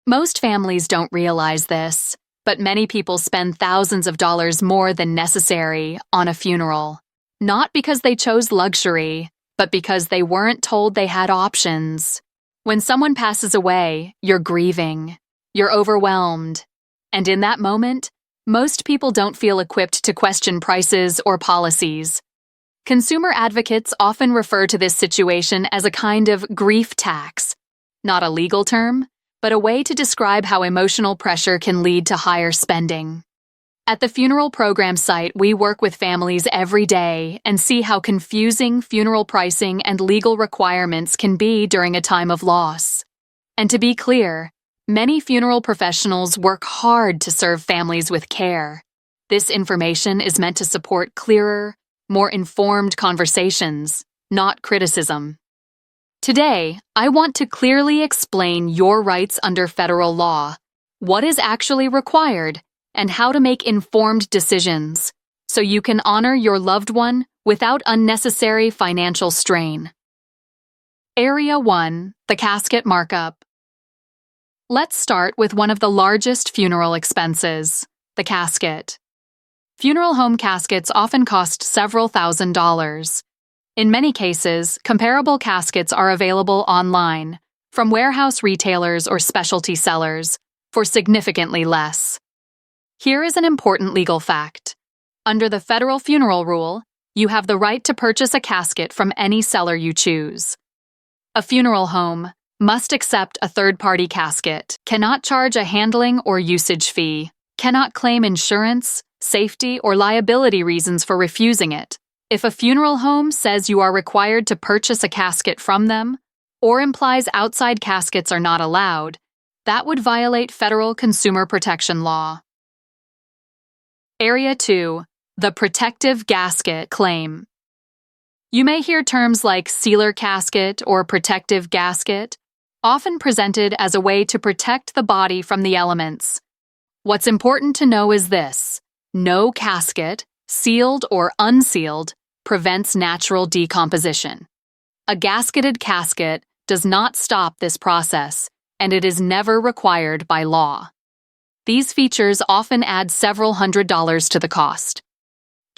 Most families don't realize this, but many people spend thousands of dollars more than necessary on a funeral. Not because they chose luxury, but because they weren't told they had options. When someone passes away, you're grieving. You're overwhelmed. And in that moment, most people don't feel equipped to question prices or policies. Consumer advocates often refer to this situation as a kind of grief tax. Not a legal term, but a way to describe how emotional pressure can lead to higher spending. At the funeral program site, we work with families every day and see how confusing funeral pricing and legal requirements can be during a time of loss. And to be clear, many funeral professionals work hard to serve families with care. This information is meant to support clearer, more informed conversations, not criticism. Today, I want to clearly explain your rights under federal law, what is actually required, and how to make informed decisions so you can honor your loved one without unnecessary financial strain. Area 1, the casket markup. Let's start with one of the largest funeral expenses, the casket. Funeral home caskets often cost several $1,000s. In many cases, comparable caskets are available online, from warehouse retailers or specialty sellers, for significantly less. Here is an important legal fact. Under the Federal Funeral Rule, you have the right to purchase a casket from any seller you choose. A funeral home must accept a third-party casket, cannot charge a handling or usage fee, cannot claim insurance, safety, or liability reasons for refusing it. If a funeral home says you are required to purchase a casket from them, or implies outside caskets are not allowed, that would violate federal consumer protection law. Area 2, the protective gasket claim. You may hear terms like sealer casket or protective gasket, often presented as a way to protect the body from the elements. What's important to know is this: no casket, sealed or unsealed, prevents natural decomposition. A gasketed casket does not stop this process, and it is never required by law. These features often add several $100s to the cost.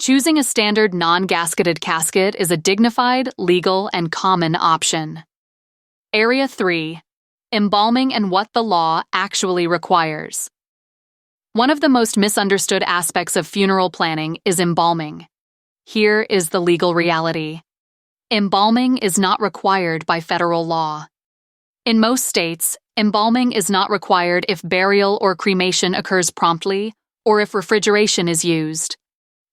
Choosing a standard non-gasketed casket is a dignified, legal, and common option. Area 3, embalming and what the law actually requires. One of the most misunderstood aspects of funeral planning is embalming. Here is the legal reality. Embalming is not required by federal law. In most states, embalming is not required if burial or cremation occurs promptly or if refrigeration is used.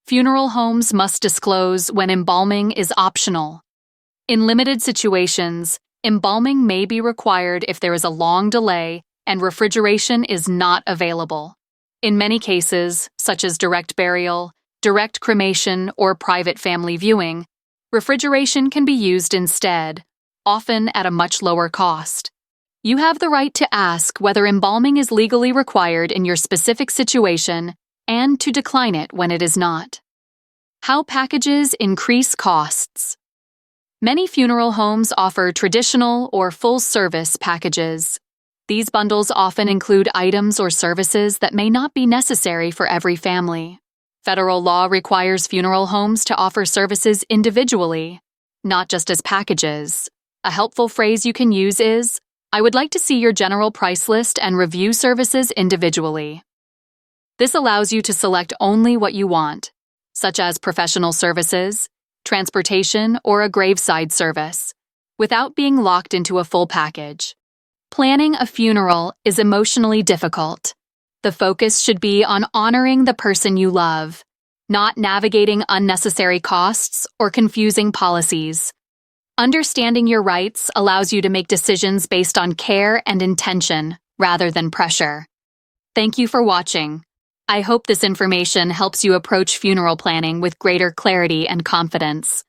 Funeral homes must disclose when embalming is optional. In limited situations, embalming may be required if there is a long delay and refrigeration is not available. In many cases, such as direct burial, direct cremation, or private family viewing, refrigeration can be used instead, often at a much lower cost. You have the right to ask whether embalming is legally required in your specific situation and to decline it when it is not. How packages increase costs. Many funeral homes offer traditional or full-service packages. These bundles often include items or services that may not be necessary for every family. Federal law requires funeral homes to offer services individually, not just as packages. A helpful phrase you can use is, "I would like to see your general price list and review services individually." This allows you to select only what you want, such as professional services, transportation, or a graveside service, without being locked into a full package. Planning a funeral is emotionally difficult. The focus should be on honoring the person you love, not navigating unnecessary costs or confusing policies. Understanding your rights allows you to make decisions based on care and intention rather than pressure. Thank you for watching. I hope this information helps you approach funeral planning with greater clarity and confidence.